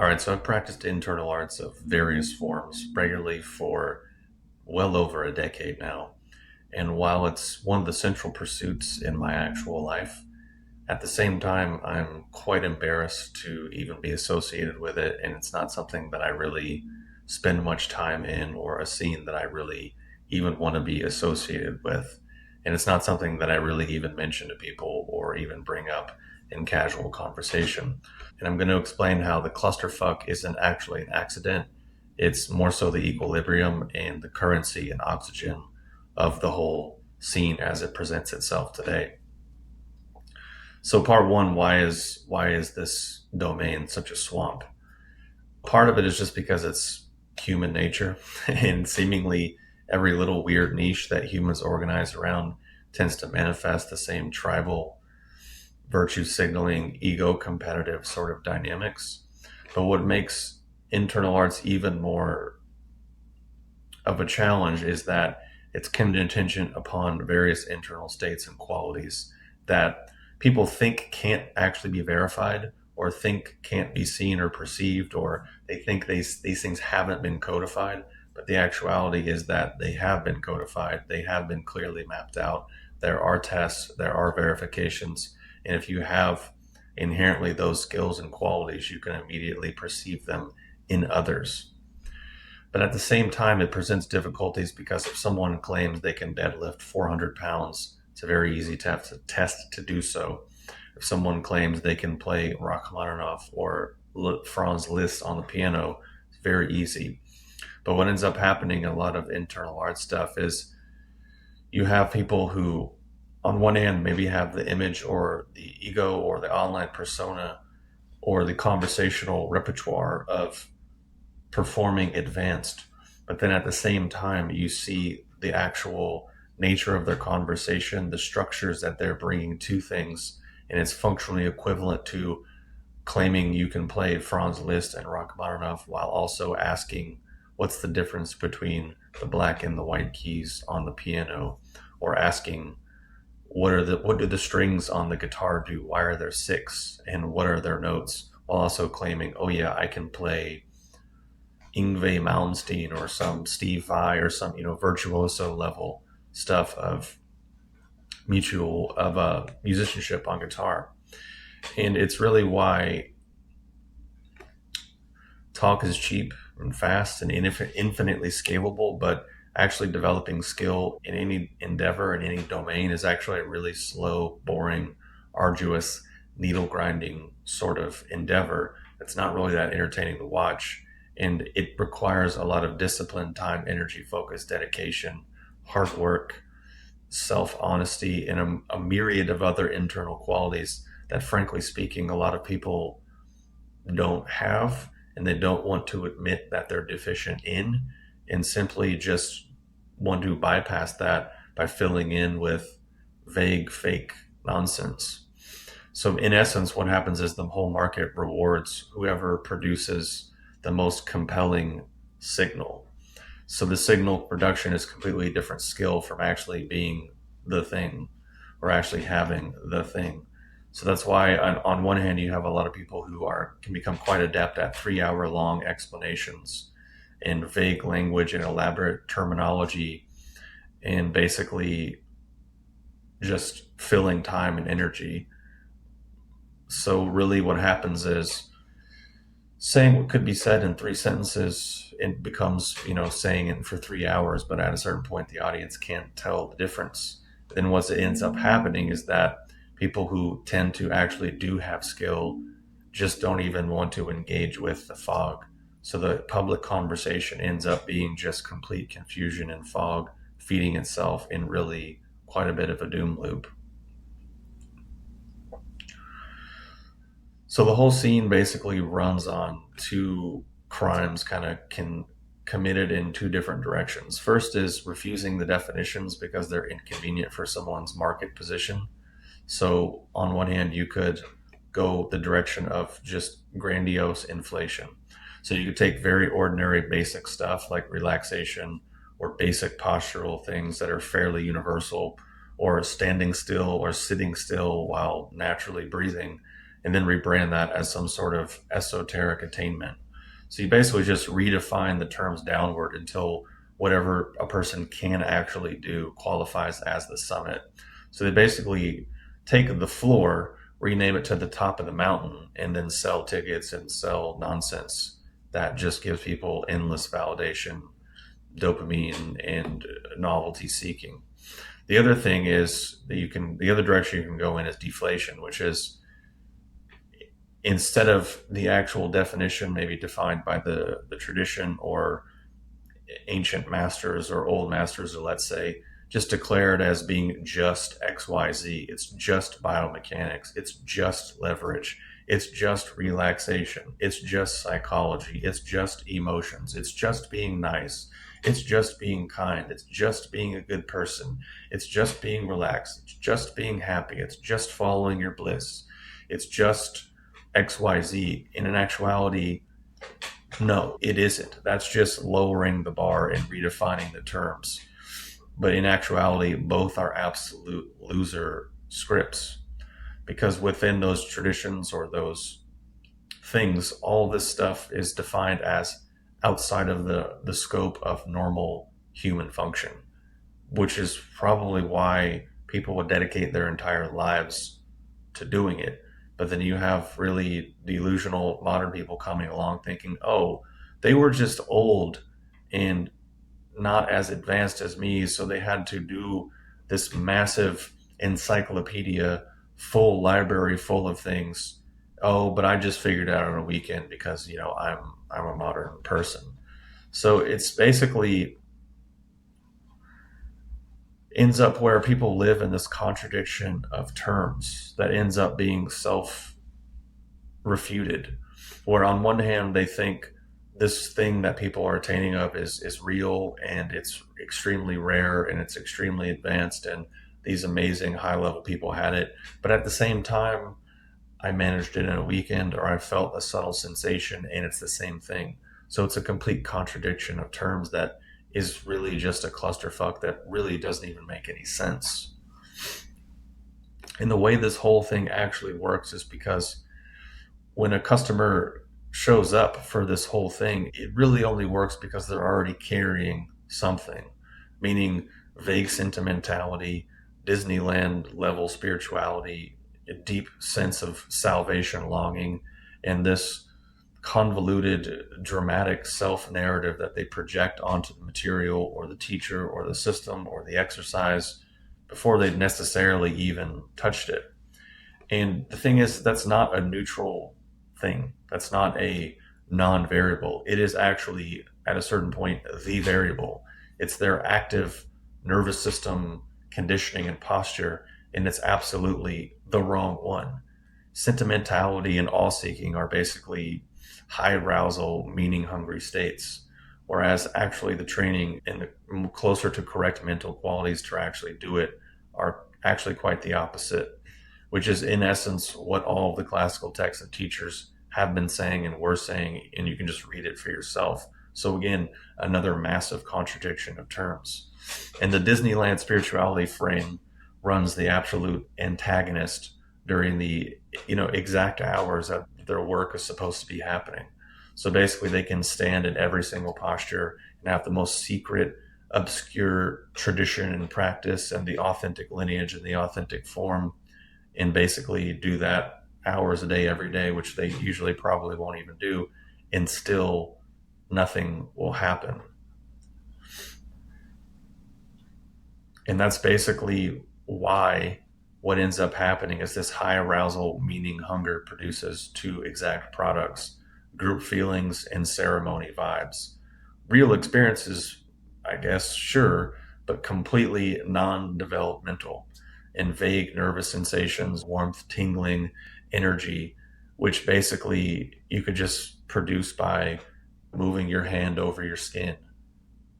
All right, so I've practiced internal arts of various forms regularly for well over a decade now. And while it's one of the central pursuits in my actual life, at the same time, I'm quite embarrassed to even be associated with it. And it's not something that I really spend much time in or a scene that I really even want to be associated with. And it's not something that I really even mention to people or even bring up in casual conversation. And I'm going to explain how the clusterfuck isn't actually an accident. It's more so the equilibrium and the currency and oxygen of the whole scene as it presents itself today. So part one, why is this domain such a swamp? Part of it is just because it's human nature and seemingly every little weird niche that humans organize around tends to manifest the same tribal virtue signaling, ego competitive sort of dynamics. But what makes internal arts even more of a challenge is that it's contingent upon various internal states and qualities that people think can't actually be verified or think can't be seen or perceived, or they think these things haven't been codified. But the actuality is that they have been codified, they have been clearly mapped out. There are tests, there are verifications, and if you have inherently those skills and qualities, you can immediately perceive them in others. But at the same time, it presents difficulties because if someone claims they can deadlift 400 pounds, it's a very easy test to do so. If someone claims they can play Rachmaninoff or Franz Liszt on the piano, it's very easy. But what ends up happening in a lot of internal art stuff is you have people who, on one hand, maybe have the image or the ego or the online persona or the conversational repertoire of performing advanced, but then at the same time, you see the actual nature of their conversation, the structures that they're bringing to things, and it's functionally equivalent to claiming you can play Franz Liszt and Rachmaninoff while also asking what's the difference between the black and the white keys on the piano, or asking what do the strings on the guitar do? Why are there six? And what are their notes? While also claiming, oh yeah, I can play Yngwie Malmsteen or some Steve Vai or some virtuoso level stuff of musicianship on guitar. And it's really why talk is cheap and fast and infinitely scalable, but actually developing skill in any endeavor in any domain is actually a really slow, boring, arduous, needle grinding sort of endeavor. It's not really that entertaining to watch. And it requires a lot of discipline, time, energy, focus, dedication, hard work, self honesty, and a myriad of other internal qualities that, frankly speaking, a lot of people don't have and they don't want to admit that they're deficient in, and simply just want to bypass that by filling in with vague, fake nonsense. So, in essence, what happens is the whole market rewards whoever produces the most compelling signal. So, the signal production is completely different skill from actually being the thing or actually having the thing. So that's why on one hand you have a lot of people who are can become quite adept at 3 hour long explanations and vague language and elaborate terminology and basically just filling time and energy. So really what happens is saying what could be said in three sentences, it becomes, saying it for 3 hours, but at a certain point the audience can't tell the difference. Then what ends up happening is that people who tend to actually do have skill just don't even want to engage with the fog. So the public conversation ends up being just complete confusion and fog, feeding itself in really quite a bit of a doom loop. So the whole scene basically runs on two crimes committed in two different directions. First is refusing the definitions because they're inconvenient for someone's market position. So on one hand, you could go the direction of just grandiose inflation. So you could take very ordinary basic stuff like relaxation or basic postural things that are fairly universal, or standing still or sitting still while naturally breathing, and then rebrand that as some sort of esoteric attainment. So you basically just redefine the terms downward until whatever a person can actually do qualifies as the summit. So they basically take the floor, rename it to the top of the mountain, and then sell tickets and sell nonsense that just gives people endless validation, dopamine, and novelty seeking. The other thing is that the other direction you can go in is deflation, which is instead of the actual definition, maybe defined by the tradition or ancient masters or old masters, or let's say, just declare it as being just XYZ. It's just biomechanics. It's just leverage. It's just relaxation. It's just psychology. It's just emotions. It's just being nice. It's just being kind. It's just being a good person. It's just being relaxed. It's just being happy. It's just following your bliss. It's just XYZ. In actuality, no, it isn't. That's just lowering the bar and redefining the terms. But in actuality, both are absolute loser scripts, because within those traditions or those things, all this stuff is defined as outside of the scope of normal human function, which is probably why people would dedicate their entire lives to doing it. But then you have really delusional modern people coming along thinking, oh, they were just old and not as advanced as me, so they had to do this massive encyclopedia, full library full of things. Oh, but I just figured it out on a weekend because I'm a modern person. So it's basically ends up where people live in this contradiction of terms that ends up being self refuted. Where on one hand they think this thing that people are attaining of is real and it's extremely rare and it's extremely advanced and these amazing high level people had it. But at the same time, I managed it in a weekend or I felt a subtle sensation and it's the same thing. So it's a complete contradiction of terms that is really just a clusterfuck that really doesn't even make any sense. And the way this whole thing actually works is because when a customer shows up for this whole thing, it really only works because they're already carrying something, meaning vague sentimentality, Disneyland level spirituality, a deep sense of salvation longing, and this convoluted, dramatic self narrative that they project onto the material or the teacher or the system or the exercise before they've necessarily even touched it. And the thing is, that's not a neutral thing. That's not a non variable. It is actually, at a certain point, the variable. It's their active nervous system conditioning and posture, and it's absolutely the wrong one. Sentimentality and awe seeking are basically high arousal, meaning hungry states, whereas actually the training and the closer to correct mental qualities to actually do it are actually quite the opposite, which is in essence what all of the classical texts and teachers have been saying and were saying, and you can just read it for yourself. So again, another massive contradiction of terms. And the Disneyland spirituality frame runs the absolute antagonist during the exact hours that their work is supposed to be happening. So basically they can stand in every single posture and have the most secret, obscure tradition and practice and the authentic lineage and the authentic form, and basically do that hours a day every day, which they usually probably won't even do, and still nothing will happen. And that's basically why what ends up happening is this high arousal, meaning hunger, produces two exact products: group feelings and ceremony vibes. Real experiences, I guess, sure, but completely non developmental, and vague nervous sensations, warmth, tingling, energy, which basically you could just produce by moving your hand over your skin,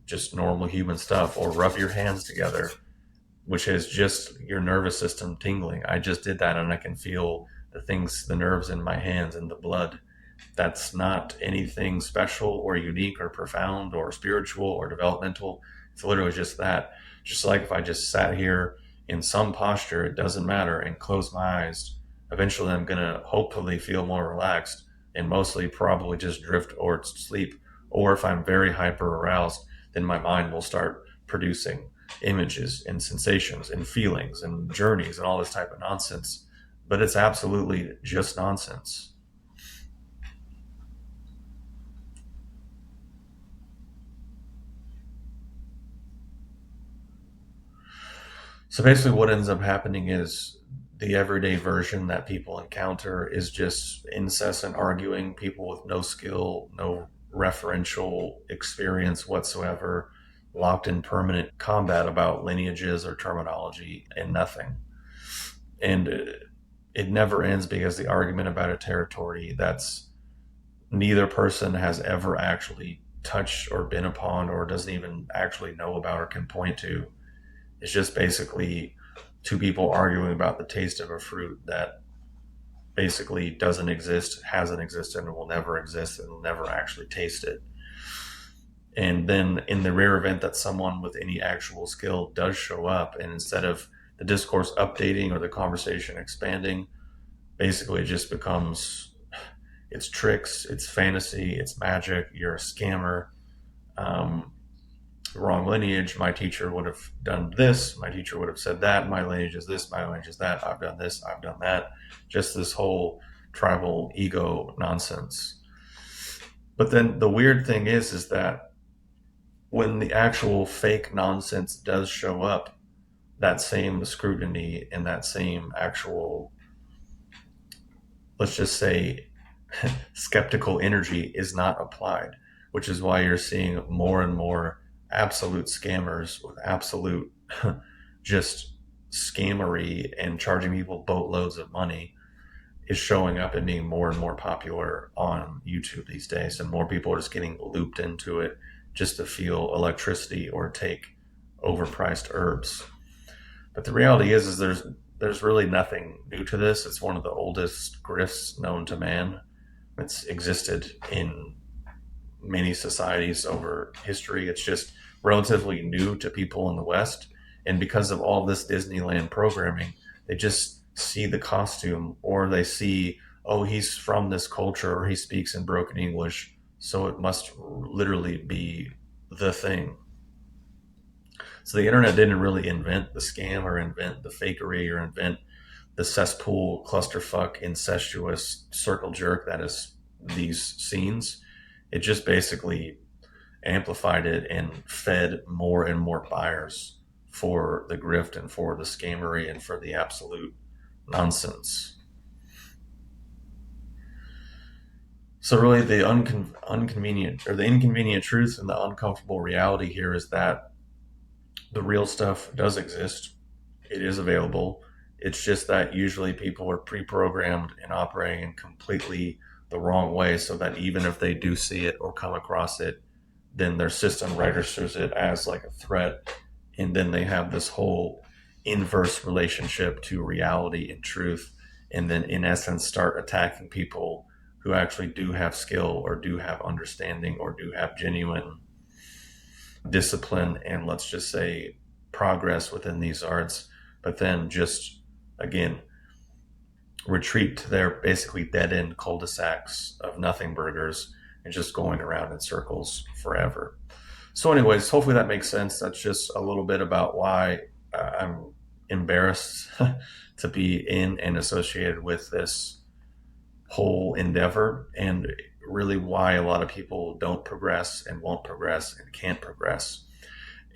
just normal human stuff, or rub your hands together, which is just your nervous system tingling. I just did that and I can feel the nerves in my hands and the blood. That's not anything special or unique or profound or spiritual or developmental. It's literally just that. Just like if I just sat here in some posture, it doesn't matter, and closed my eyes, Eventually, I'm going to hopefully feel more relaxed and mostly probably just drift or sleep. Or if I'm very hyper aroused, then my mind will start producing images and sensations and feelings and journeys and all this type of nonsense. But it's absolutely just nonsense. So basically, what ends up happening is the everyday version that people encounter is just incessant arguing, people with no skill, no referential experience whatsoever, locked in permanent combat about lineages or terminology and nothing. And it never ends because the argument about a territory that's neither person has ever actually touched or been upon or doesn't even actually know about or can point to. It's just basically two people arguing about the taste of a fruit that basically doesn't exist, hasn't existed, and will never exist, and will never actually taste it. And then, in the rare event that someone with any actual skill does show up, and instead of the discourse updating or the conversation expanding, basically it just becomes it's tricks, it's fantasy, it's magic, you're a scammer. Um, Wrong lineage. My teacher would have done this. My teacher would have said that. My lineage is this. My lineage is that. I've done this. I've done that. Just this whole tribal ego nonsense. But then the weird thing is that when the actual fake nonsense does show up, that same scrutiny and that same actual, let's just say, skeptical energy is not applied, which is why you're seeing more and more absolute scammers with absolute just scammery and charging people boatloads of money is showing up and being more and more popular on YouTube these days. And more people are just getting looped into it just to feel electricity or take overpriced herbs. But the reality is there's really nothing new to this. It's one of the oldest grifts known to man. It's existed in many societies over history. It's just relatively new to people in the West. And because of all this Disneyland programming, they just see the costume or they see, oh, he's from this culture or he speaks in broken English. So it must literally be the thing. So the internet didn't really invent the scam or invent the fakery or invent the cesspool clusterfuck incestuous circle jerk that is these scenes. It just basically amplified it and fed more and more buyers for the grift and for the scammery and for the absolute nonsense. So really, the unconvenient or the inconvenient truth and the uncomfortable reality here is that the real stuff does exist. It is available. It's just that usually people are pre-programmed and operating in completely the wrong way, so that even if they do see it or come across it, then their system registers it as like a threat, and then they have this whole inverse relationship to reality and truth, and then in essence start attacking people who actually do have skill or do have understanding or do have genuine discipline and, let's just say, progress within these arts, but then just again retreat to their basically dead end cul-de-sacs of nothing burgers and just going around in circles forever. So, anyways, hopefully that makes sense. That's just a little bit about why I'm embarrassed to be in and associated with this whole endeavor, and really why a lot of people don't progress and won't progress and can't progress.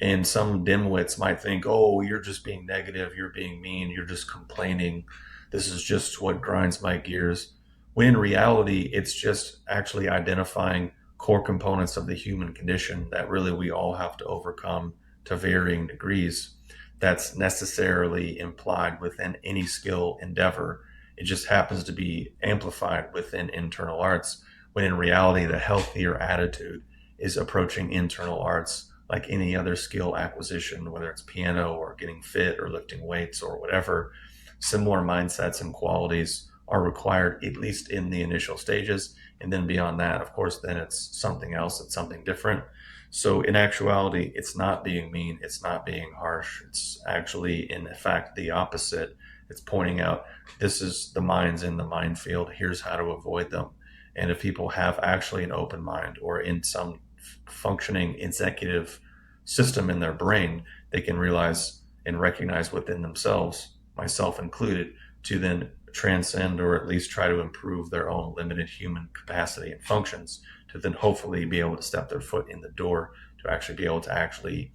And some dimwits might think, oh, you're just being negative, you're being mean, you're just complaining. This is just what grinds my gears. When in reality, it's just actually identifying core components of the human condition that really we all have to overcome to varying degrees. That's necessarily implied within any skill endeavor. It just happens to be amplified within internal arts, when in reality, the healthier attitude is approaching internal arts like any other skill acquisition, whether it's piano or getting fit or lifting weights or whatever. Similar mindsets and qualities are required, at least in the initial stages. And then beyond that, of course, then it's something else, it's something different. So in actuality, it's not being mean, it's not being harsh. It's actually, in fact, the opposite. It's pointing out this is the mind's in the minefield. Here's how to avoid them. And if people have actually an open mind or in some functioning executive system in their brain, they can realize and recognize within themselves, myself included, to then transcend or at least try to improve their own limited human capacity and functions to then hopefully be able to step their foot in the door to actually be able to actually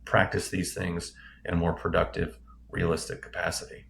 practice these things in a more productive, realistic capacity.